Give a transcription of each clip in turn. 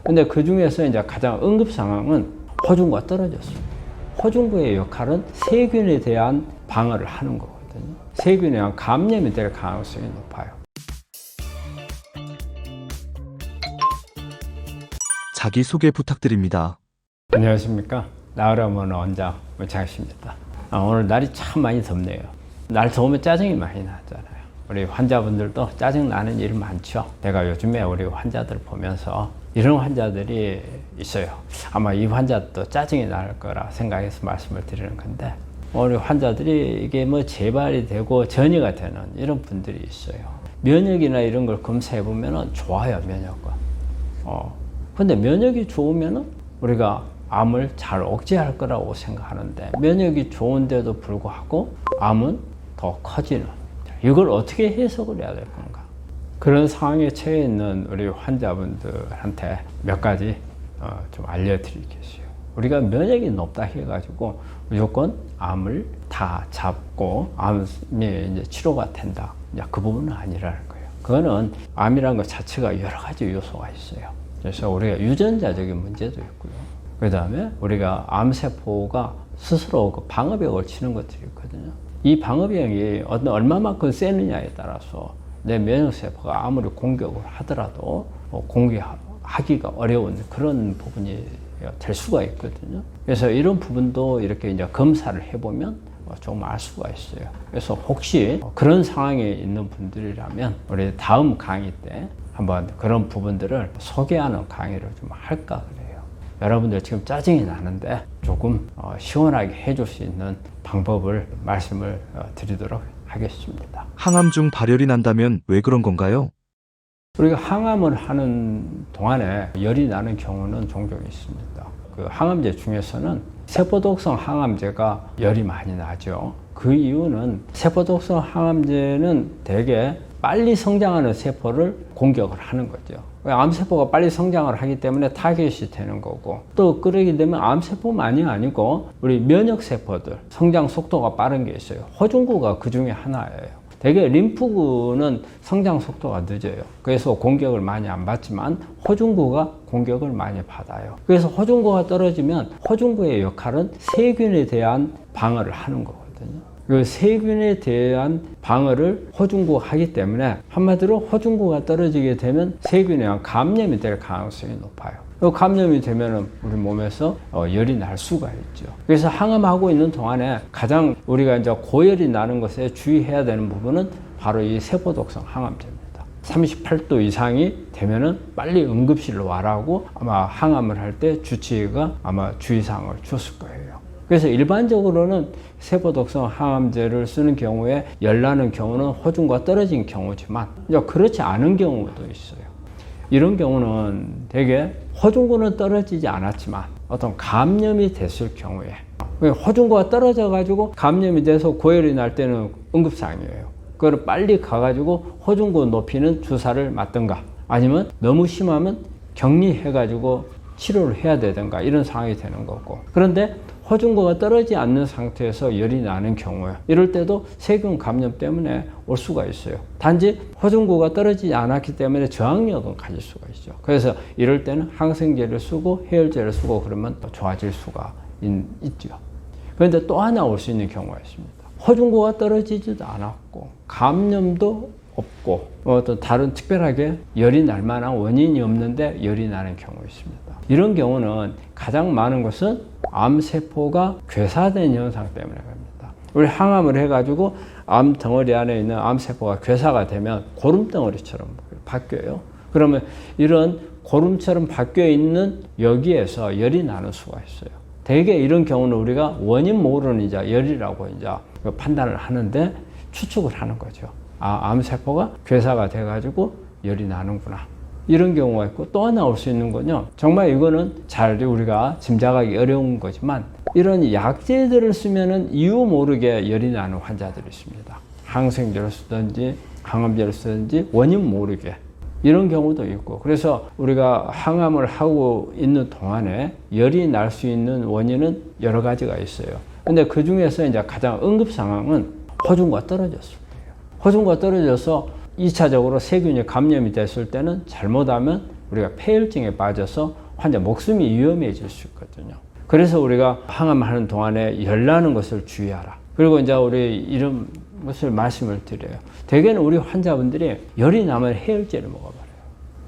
근데 그 중에서 이제 가장 응급 상황은 호중구가 떨어졌어요. 호중구의 역할은 세균에 대한 방어를 하는 거거든요. 세균에 의한 감염이 될 가능성이 높아요. 자기소개 부탁드립니다. 안녕하십니까. 나으라면 원장 문창식입니다. 오늘 날이 참 많이 덥네요. 날 더우면 짜증이 많이 나잖아요. 우리 환자분들도 짜증 나는 일 많죠. 제가 요즘에 우리 환자들 보면서 이런 환자들이 있어요. 아마 이 환자도 짜증이 날 거라 생각해서 말씀을 드리는 건데, 우리 환자들이 이게 뭐 재발이 되고 전이가 되는 이런 분들이 있어요. 면역이나 이런 걸 검사해 보면은 좋아요, 면역은. 근데 면역이 좋으면은 우리가 암을 잘 억제할 거라고 생각하는데, 면역이 좋은데도 불구하고 암은 더 커지는, 이걸 어떻게 해석을 해야 될 건가? 그런 상황에 처해 있는 우리 환자분들한테 몇 가지 좀 알려드리겠어요. 우리가 면역이 높다 해가지고 무조건 암을 다 잡고 암이 이제 치료가 된다, 그 부분은 아니라는 거예요. 그거는 암이라는 것 자체가 여러 가지 요소가 있어요. 그래서 우리가 유전자적인 문제도 있고요. 그 다음에 우리가 암세포가 스스로 그 방어벽을 치는 것들이 있거든요. 이 방어벽이 얼마만큼 세느냐에 따라서 내 면역세포가 아무리 공격을 하더라도 공격하기가 어려운 그런 부분이 될 수가 있거든요. 그래서 이런 부분도 이렇게 이제 검사를 해보면 조금 알 수가 있어요. 그래서 혹시 그런 상황에 있는 분들이라면 우리 다음 강의 때 한번 그런 부분들을 소개하는 강의를 좀 할까 그래요. 여러분들 지금 짜증이 나는데 조금 시원하게 해줄 수 있는 방법을 말씀을 드리도록 하겠습니다. 항암 중 발열이 난다면 왜 그런 건가요? 우리가 항암을 하는 동안에 열이 나는 경우는 종종 있습니다. 그 항암제 중에서는 세포독성 항암제가 열이 많이 나죠. 그 이유는 세포독성 항암제는 대개 빨리 성장하는 세포를 공격을 하는 거죠. 암세포가 빨리 성장을 하기 때문에 타겟이 되는 거고, 또 그러게 되면 암세포만이 아니고 우리 면역세포들 성장 속도가 빠른 게 있어요. 호중구가 그 중에 하나예요. 대개 림프구는 성장 속도가 늦어요. 그래서 공격을 많이 안 받지만 호중구가 공격을 많이 받아요. 그래서 호중구가 떨어지면 호중구의 역할은 세균에 대한 방어를 하는 거거든요. 그 세균에 대한 방어를 호중구가 하기 때문에 한마디로 호중구가 떨어지게 되면 세균에 의한 감염이 될 가능성이 높아요. 감염이 되면 우리 몸에서 열이 날 수가 있죠. 그래서 항암하고 있는 동안에 가장 우리가 이제 고열이 나는 것에 주의해야 되는 부분은 바로 이 세포독성 항암제입니다. 38도 이상이 되면은 빨리 응급실로 와라고 아마 항암을 할 때 주치의가 아마 주의사항을 줬을 거예요. 그래서 일반적으로는 세포독성 항암제를 쓰는 경우에 열 나는 경우는 호중구가 떨어진 경우지만 이제 그렇지 않은 경우도 있어요. 이런 경우는 대개 호중구는 떨어지지 않았지만 어떤 감염이 됐을 경우에, 호중구가 떨어져 가지고 감염이 돼서 고열이 날 때는 응급사항이에요. 그걸 빨리 가가지고 호중구 높이는 주사를 맞든가, 아니면 너무 심하면 격리해 가지고 치료를 해야 되든가 이런 상황이 되는 거고. 그런데 호중구가 떨어지지 않는 상태에서 열이 나는 경우에, 이럴 때도 세균 감염 때문에 올 수가 있어요. 단지 호중구가 떨어지지 않았기 때문에 저항력은 가질 수가 있죠. 그래서 이럴 때는 항생제를 쓰고 해열제를 쓰고 그러면 또 좋아질 수가 있죠. 그런데 또 하나 올 수 있는 경우가 있습니다. 호중구가 떨어지지도 않았고 감염도 없고 어떤 다른 특별하게 열이 날 만한 원인이 없는데 열이 나는 경우가 있습니다. 이런 경우는 가장 많은 것은 암세포가 괴사된 현상 때문에 갑니다. 우리 항암을 해가지고 암 덩어리 안에 있는 암세포가 괴사가 되면 고름 덩어리처럼 바뀌어요. 그러면 이런 고름처럼 바뀌어 있는 여기에서 열이 나는 수가 있어요. 대개 이런 경우는 우리가 원인 모르는 이제 열이라고 이제 판단을 하는데 추측을 하는 거죠. 암세포가 괴사가 돼가지고 열이 나는구나. 이런 경우가 있고, 또 하나 올 수 있는 건요, 정말 이거는 잘 우리가 짐작하기 어려운 거지만 이런 약제들을 쓰면은 이유 모르게 열이 나는 환자들이 있습니다. 항생제를 쓰든지 항암제를 쓰든지 원인 모르게 이런 경우도 있고, 그래서 우리가 항암을 하고 있는 동안에 열이 날 수 있는 원인은 여러 가지가 있어요. 근데 그 중에서 이제 가장 응급 상황은 호중구가 떨어졌을 때예요. 호중구가 떨어져서 2차적으로 세균이 감염이 됐을 때는 잘못하면 우리가 폐혈증에 빠져서 환자 목숨이 위험해질 수 있거든요. 그래서 우리가 항암하는 동안에 열나는 것을 주의하라. 그리고 이제 우리 이런 것을 말씀을 드려요. 대개는 우리 환자분들이 열이 나면 해열제를 먹어버려요.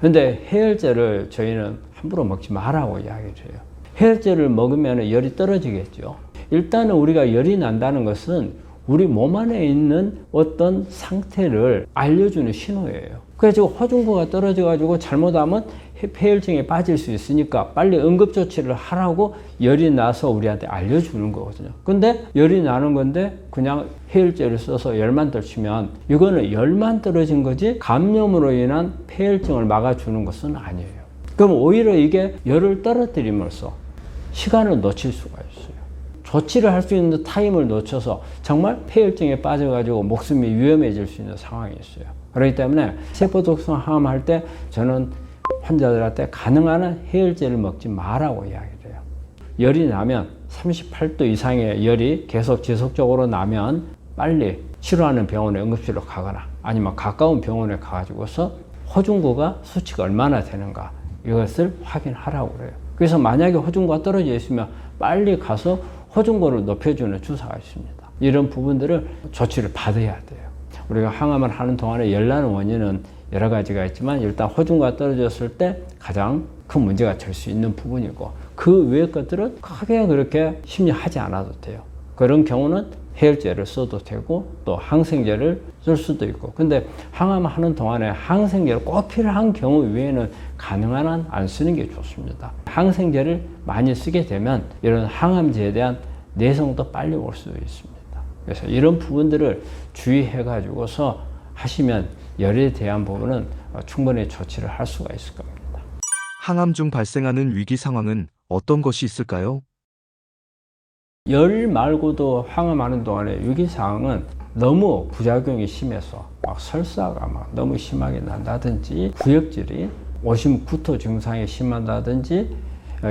근데 해열제를 저희는 함부로 먹지 말라고 이야기를 해요. 해열제를 먹으면 열이 떨어지겠죠. 일단은 우리가 열이 난다는 것은 우리 몸 안에 있는 어떤 상태를 알려주는 신호예요. 그래서 호중구가 떨어져가지고 잘못하면 폐혈증에 빠질 수 있으니까 빨리 응급조치를 하라고 열이 나서 우리한테 알려주는 거거든요. 근데 열이 나는 건데 그냥 해열제를 써서 열만 떨치면 이거는 열만 떨어진 거지 감염으로 인한 폐혈증을 막아주는 것은 아니에요. 그럼 오히려 이게 열을 떨어뜨림으로써 시간을 놓칠 수가 있어요. 조치를 할 수 있는 타임을 놓쳐서 정말 폐혈증에 빠져가지고 목숨이 위험해질 수 있는 상황이 있어요. 그렇기 때문에 세포독성 항암할 때 저는 환자들한테 가능한 한 해열제를 먹지 말라고 이야기를 해요. 열이 나면 38도 이상의 열이 계속 지속적으로 나면 빨리 치료하는 병원에 응급실로 가거나 아니면 가까운 병원에 가가지고서 호중구가 수치가 얼마나 되는가 이것을 확인하라고 그래요. 그래서 만약에 호중구가 떨어져 있으면 빨리 가서 호중구를 높여주는 주사가 있습니다. 이런 부분들을 조치를 받아야 돼요. 우리가 항암을 하는 동안에 열나는 원인은 여러 가지가 있지만 일단 호중구가 떨어졌을 때 가장 큰 문제가 될 수 있는 부분이고 그 외의 것들은 크게 그렇게 심리하지 않아도 돼요. 그런 경우는 해열제를 써도 되고 또 항생제를 쓸 수도 있고 근데 항암하는 동안에 항생제를 꼭 필요한 경우 외에는 가능한 한 안 쓰는 게 좋습니다. 항생제를 많이 쓰게 되면 이런 항암제에 대한 내성도 빨리 올 수도 있습니다. 그래서 이런 부분들을 주의해 가지고서 하시면 열에 대한 부분은 충분히 조치를 할 수가 있을 겁니다. 항암 중 발생하는 위기 상황은 어떤 것이 있을까요? 열 말고도 항암하는 동안에 위기사항은 너무 부작용이 심해서 막 설사가 막 너무 심하게 난다든지 구역질이 오심 구토 증상이 심하다든지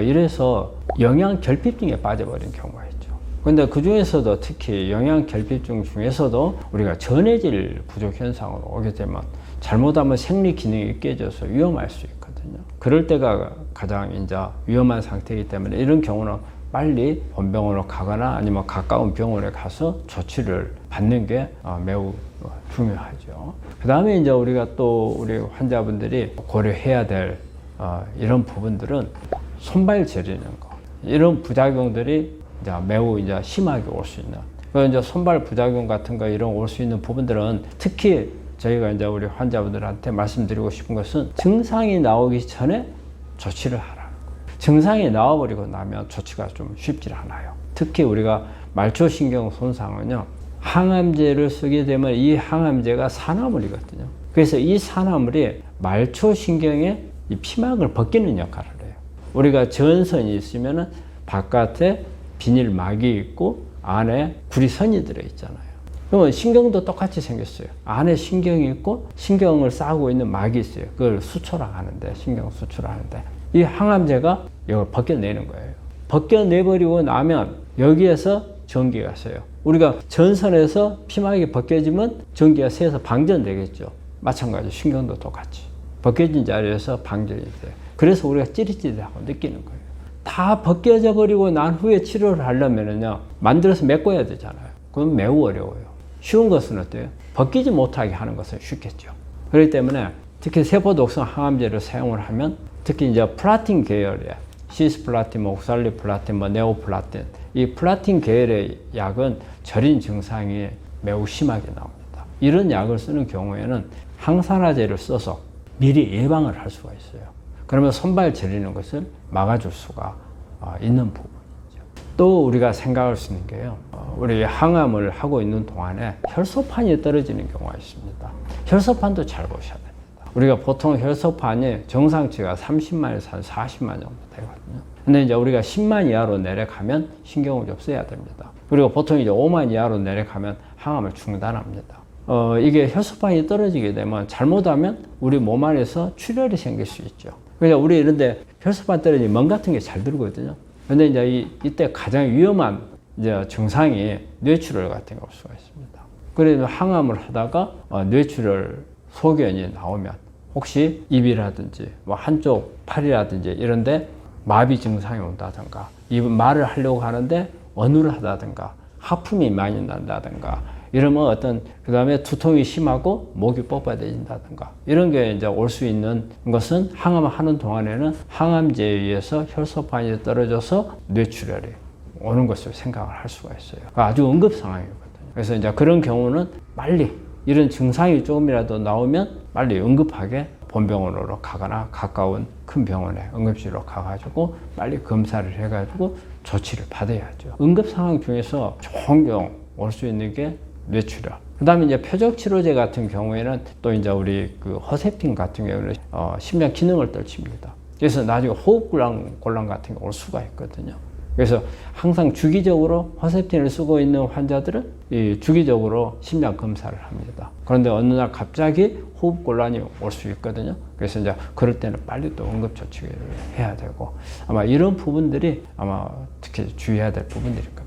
이래서 영양결핍증에 빠져버린 경우가 있죠. 근데 그 중에서도 특히 영양결핍증 중에서도 우리가 전해질 부족 현상으로 오게 되면 잘못하면 생리 기능이 깨져서 위험할 수 있거든요. 그럴 때가 가장 이제 위험한 상태이기 때문에 이런 경우는 빨리 본병원으로 가거나 아니면 가까운 병원에 가서 조치를 받는 게 매우 중요하죠. 그 다음에 이제 우리가 또 우리 환자분들이 고려해야 될 이런 부분들은 손발 저리는 거. 이런 부작용들이 이제 매우 이제 심하게 올 수 있는. 그 이제 손발 부작용 같은 거 이런 올 수 있는 부분들은 특히 저희가 이제 우리 환자분들한테 말씀드리고 싶은 것은 증상이 나오기 전에 조치를 하라. 증상이 나와버리고 나면 조치가 좀 쉽지 않아요. 특히 우리가 말초신경 손상은요, 항암제를 쓰게 되면 이 항암제가 산화물이거든요. 그래서 이 산화물이 말초신경의 이 피막을 벗기는 역할을 해요. 우리가 전선이 있으면은 바깥에 비닐막이 있고 안에 구리선이 들어있잖아요. 그러면 신경도 똑같이 생겼어요. 안에 신경이 있고 신경을 싸고 있는 막이 있어요. 그걸 수초라 하는데, 신경 수초라 하는데 이 항암제가 이걸 벗겨내는 거예요. 벗겨내버리고 나면 여기에서 전기가 새요. 우리가 전선에서 피막이 벗겨지면 전기가 새서 방전되겠죠. 마찬가지로 신경도 똑같이. 벗겨진 자리에서 방전이 돼요. 그래서 우리가 찌릿찌릿하고 느끼는 거예요. 다 벗겨져 버리고 난 후에 치료를 하려면요, 만들어서 메꿔야 되잖아요. 그건 매우 어려워요. 쉬운 것은 어때요? 벗기지 못하게 하는 것은 쉽겠죠. 그렇기 때문에 특히 세포독성 항암제를 사용을 하면 특히 이제 플라틴 계열의 시스플라틴, 옥살리플라틴, 네오플라틴, 이 플라틴 계열의 약은 절인 증상이 매우 심하게 나옵니다. 이런 약을 쓰는 경우에는 항산화제를 써서 미리 예방을 할 수가 있어요. 그러면 손발 저리는 것을 막아줄 수가 있는 부분이죠. 또 우리가 생각할 수 있는 게요, 우리 항암을 하고 있는 동안에 혈소판이 떨어지는 경우가 있습니다. 혈소판도 잘 보셔야 됩니다. 우리가 보통 혈소판이 정상치가 30만에서 한 40만 정도 되거든요. 근데 이제 우리가 10만 이하로 내려가면 신경을 좀 써야 됩니다. 그리고 보통 이제 5만 이하로 내려가면 항암을 중단합니다. 이게 혈소판이 떨어지게 되면 잘못하면 우리 몸 안에서 출혈이 생길 수 있죠. 그러니까 우리 이런데 혈소판 떨어지면 멍 같은 게 잘 들거든요. 근데 이제 이때 가장 위험한 이제 증상이 뇌출혈 같은 게 올 수가 있습니다. 그래서 항암을 하다가 뇌출혈 소견이 나오면 혹시 입이라든지 뭐 한쪽 팔이라든지 이런데 마비 증상이 온다든가, 이 말을 하려고 하는데 어눌하다든가, 하품이 많이 난다든가, 이러면 그 다음에 두통이 심하고 목이 뻣뻣해진다든가, 이런 게 이제 올 수 있는 것은 항암을 하는 동안에는 항암제에 의해서 혈소판이 떨어져서 뇌출혈이 오는 것을 생각을 할 수가 있어요. 아주 응급 상황이거든요. 그래서 이제 그런 경우는 빨리 이런 증상이 조금이라도 나오면 빨리 응급하게 본병원으로 가거나 가까운 큰 병원에 응급실로 가가지고 빨리 검사를 해가지고 조치를 받아야죠. 응급 상황 중에서 종종 올 수 있는 게 뇌출혈. 그 다음에 이제 표적치료제 같은 경우에는 또 이제 우리 그 허세핀 같은 경우는 심장 기능을 떨칩니다. 그래서 나중에 호흡곤란 같은 게 올 수가 있거든요. 그래서 항상 주기적으로 허세핀을 쓰고 있는 환자들은 주기적으로 심장 검사를 합니다. 그런데 어느 날 갑자기 호흡곤란이 올 수 있거든요. 그래서 이제 그럴 때는 빨리 또 응급조치를 해야 되고, 아마 이런 부분들이 아마 특히 주의해야 될 부분들일 거예요.